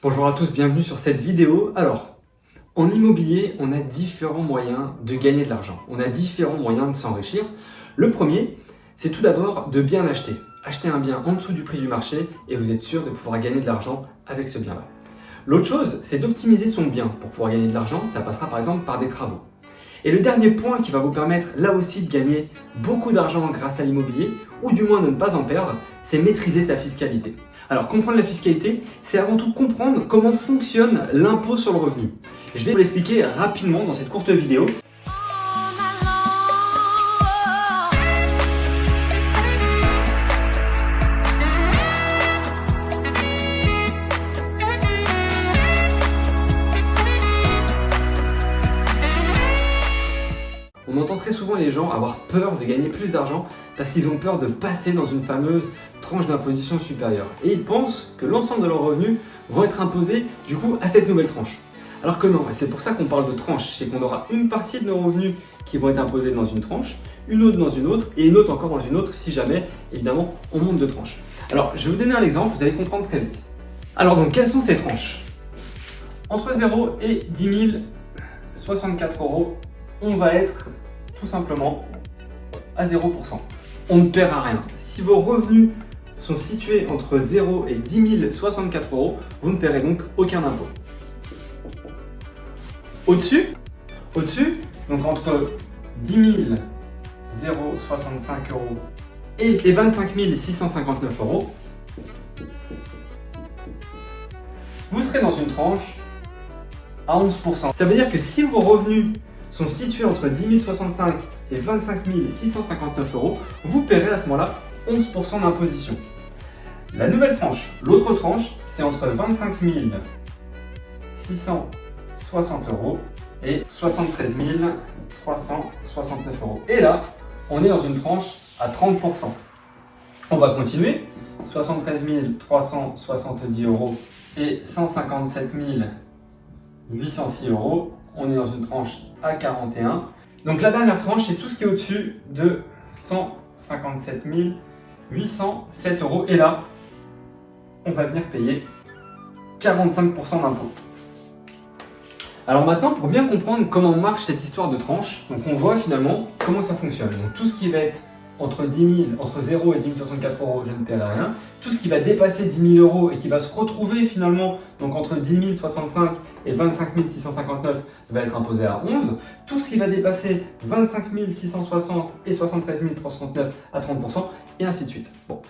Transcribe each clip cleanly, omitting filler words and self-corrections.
Bonjour à tous, bienvenue sur cette vidéo. Alors, en immobilier, on a différents moyens de gagner de l'argent. On a différents moyens de s'enrichir. Le premier, c'est tout d'abord de bien acheter. Acheter un bien en dessous du prix du marché et vous êtes sûr de pouvoir gagner de l'argent avec ce bien-là. L'autre chose, c'est d'optimiser son bien. Pour pouvoir gagner de l'argent, ça passera par exemple par des travaux. Et le dernier point qui va vous permettre là aussi de gagner beaucoup d'argent grâce à l'immobilier, ou du moins de ne pas en perdre, c'est maîtriser sa fiscalité. Alors comprendre la fiscalité, c'est avant tout comprendre comment fonctionne l'impôt sur le revenu. Je vais vous l'expliquer rapidement dans cette courte vidéo. On entend très souvent les gens avoir peur de gagner plus d'argent parce qu'ils ont peur de passer dans une fameuse tranche d'imposition supérieure. Et ils pensent que l'ensemble de leurs revenus vont être imposés du coup à cette nouvelle tranche. Alors que non, et c'est pour ça qu'on parle de tranche, c'est qu'on aura une partie de nos revenus qui vont être imposés dans une tranche, une autre dans une autre et une autre encore dans une autre si jamais, évidemment, on monte de tranche. Alors, je vais vous donner un exemple, vous allez comprendre très vite. Alors donc, quelles sont ces tranches? Entre 0 et 10 064 €, on va être tout simplement à 0%. On ne paiera rien. Si vos revenus sont situés entre 0 et 10 064 €, vous ne paierez donc aucun impôt. Au-dessus, donc entre 10 065 € et 25 659 €, vous serez dans une tranche à 11%. Ça veut dire que si vos revenus sont situés entre 10 065 et 25 659 €, vous paierez à ce moment-là 11% d'imposition. La nouvelle tranche, l'autre tranche, c'est entre 25 660 € et 73 369 €. Et là, on est dans une tranche à 30%. On va continuer. 73 370 € et 157 806 €. On est dans une tranche à 41. Donc la dernière tranche, c'est tout ce qui est au-dessus de 157 807 €. Et là, on va venir payer 45% d'impôt. Alors maintenant, pour bien comprendre comment marche cette histoire de tranche, donc on voit finalement comment ça fonctionne. Donc tout ce qui va être entre 0 et 10 064 €, je ne paierai rien. Tout ce qui va dépasser 10 000 € et qui va se retrouver finalement donc entre 10 065 et 25 659 va être imposé à 11. Tout ce qui va dépasser 25 660 et 73 369 à 30% et ainsi de suite. Bon.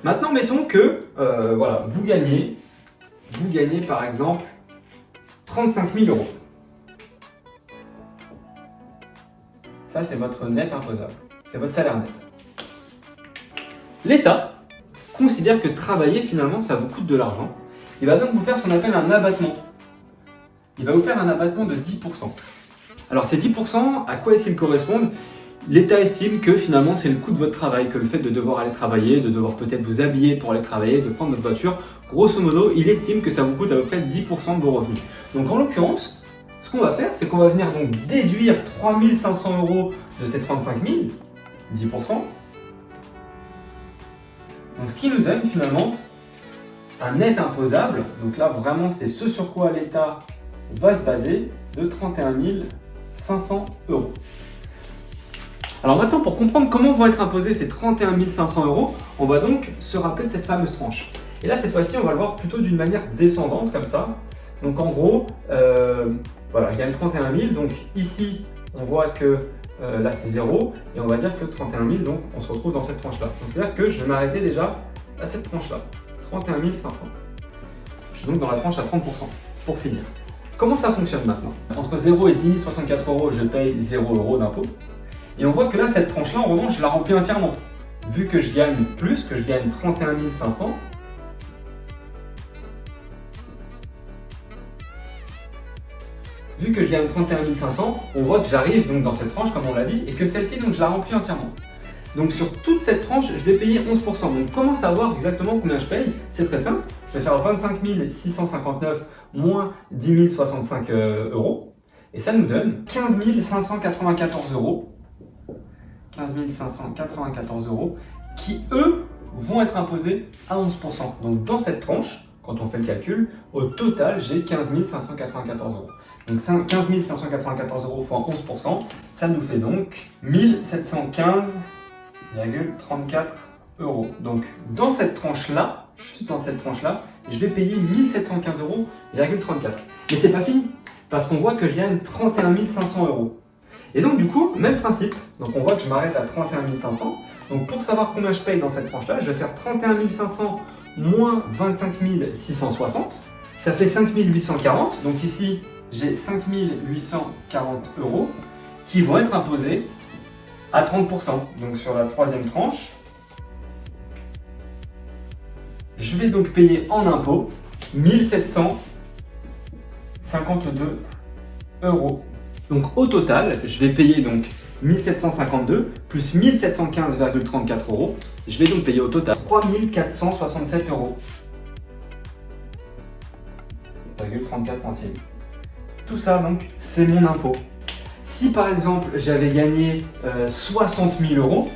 Maintenant, mettons que voilà, vous gagnez par exemple 35 000 €. Ça, c'est votre net imposable. C'est votre salaire net. L'État considère que travailler, finalement, ça vous coûte de l'argent. Il va donc vous faire ce qu'on appelle un abattement. Il va vous faire un abattement de 10%. Alors, ces 10%, à quoi est-ce qu'ils correspondent? L'État estime que finalement, c'est le coût de votre travail, que le fait de devoir aller travailler, de devoir peut-être vous habiller pour aller travailler, de prendre votre voiture, grosso modo, il estime que ça vous coûte à peu près 10% de vos revenus. Donc, en l'occurrence, ce qu'on va faire, c'est qu'on va venir donc déduire 3 500 € de ces 35 000, 10%. Donc, ce qui nous donne finalement un net imposable, donc là vraiment c'est ce sur quoi l'État va se baser, de 31 500 €. Alors maintenant, pour comprendre comment vont être imposés ces 31 500 €, on va donc se rappeler de cette fameuse tranche. Et là, cette fois-ci, on va le voir plutôt d'une manière descendante, comme ça. Donc en gros, voilà, je gagne 31 000, donc ici, on voit que là c'est 0, et on va dire que 31 000, donc on se retrouve dans cette tranche-là. Donc c'est-à-dire que je vais m'arrêter déjà à cette tranche-là, 31 500. Je suis donc dans la tranche à 30%, pour finir. Comment ça fonctionne maintenant? Entre 0 et 10 064 €, je paye 0 € d'impôt. Et on voit que là, cette tranche-là, en revanche, je la remplis entièrement. Vu que je gagne plus, que je gagne 31 500, vu que je gagne 31 500, on voit que j'arrive donc dans cette tranche, comme on l'a dit, et que celle-ci, donc je la remplis entièrement. Donc sur toute cette tranche, je vais payer 11%. Donc comment savoir exactement combien je paye? C'est très simple. Je vais faire 25 659 moins 10 065 €. Et ça nous donne 15 594 €. 15 594 € qui, eux, vont être imposés à 11%. Donc dans cette tranche, quand on fait le calcul, au total, j'ai 15 594 euros. Donc 15 594 euros fois 11%, ça nous fait donc 1715,34 euros. Donc dans cette tranche-là, juste dans cette tranche-là, je vais payer 1715,34 euros. Mais c'est pas fini, parce qu'on voit que je gagne 31 500 euros. Et donc du coup, même principe, donc on voit que je m'arrête à 31 500. Donc pour savoir combien je paye dans cette tranche-là, je vais faire 31 500 moins 25 660, ça fait 5 840. Donc ici, j'ai 5 840 euros qui vont être imposés à 30%. Donc sur la troisième tranche, je vais donc payer en impôt 1752 euros. Donc au total, je vais payer donc 1752 plus 1715,34 euros. Je vais donc payer au total 3467 euros. 34 centimes. Tout ça donc c'est mon impôt. Si par exemple j'avais gagné 60 000 euros,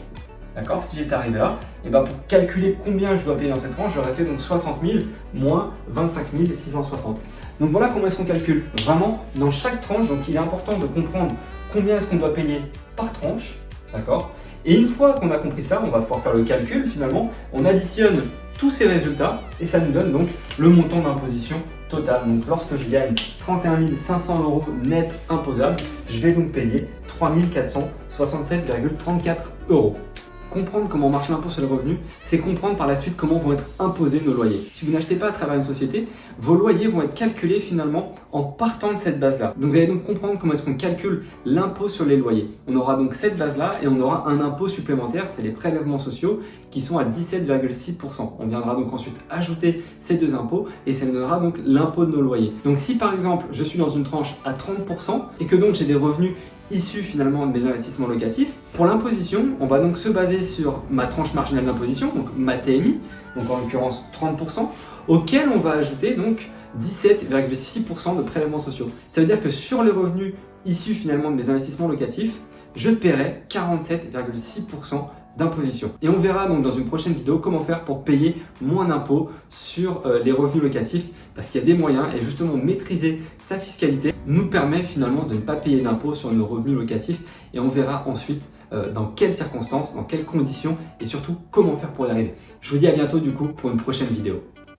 d'accord, si j'étais arrivé là, et ben pour calculer combien je dois payer dans cette tranche, j'aurais fait donc 60 000 moins 25 660. Donc voilà comment est-ce qu'on calcule. Vraiment, dans chaque tranche, donc il est important de comprendre combien est-ce qu'on doit payer par tranche, d'accord. Et une fois qu'on a compris ça, on va pouvoir faire le calcul finalement. On additionne tous ces résultats et ça nous donne donc le montant d'imposition total. Donc lorsque je gagne 31 500 euros net imposable, je vais donc payer 3 467,34 euros. Comprendre comment marche l'impôt sur le revenu, c'est comprendre par la suite comment vont être imposés nos loyers. Si vous n'achetez pas à travers une société, vos loyers vont être calculés finalement en partant de cette base-là. Donc vous allez donc comprendre comment est-ce qu'on calcule l'impôt sur les loyers. On aura donc cette base-là et on aura un impôt supplémentaire, c'est les prélèvements sociaux qui sont à 17,6%. On viendra donc ensuite ajouter ces deux impôts et ça nous donnera donc l'impôt de nos loyers. Donc si par exemple je suis dans une tranche à 30% et que donc j'ai des revenus issus finalement de mes investissements locatifs, pour l'imposition, on va donc se baser sur ma tranche marginale d'imposition, donc ma TMI, donc en l'occurrence 30%, auquel on va ajouter donc 17,6% de prélèvements sociaux. Ça veut dire que sur les revenus issus finalement de mes investissements locatifs, je paierai 47,6% d'imposition. Et on verra donc dans une prochaine vidéo comment faire pour payer moins d'impôts sur les revenus locatifs, parce qu'il y a des moyens et justement maîtriser sa fiscalité nous permet finalement de ne pas payer d'impôts sur nos revenus locatifs, et on verra ensuite dans quelles circonstances, dans quelles conditions et surtout comment faire pour y arriver. Je vous dis à bientôt du coup pour une prochaine vidéo.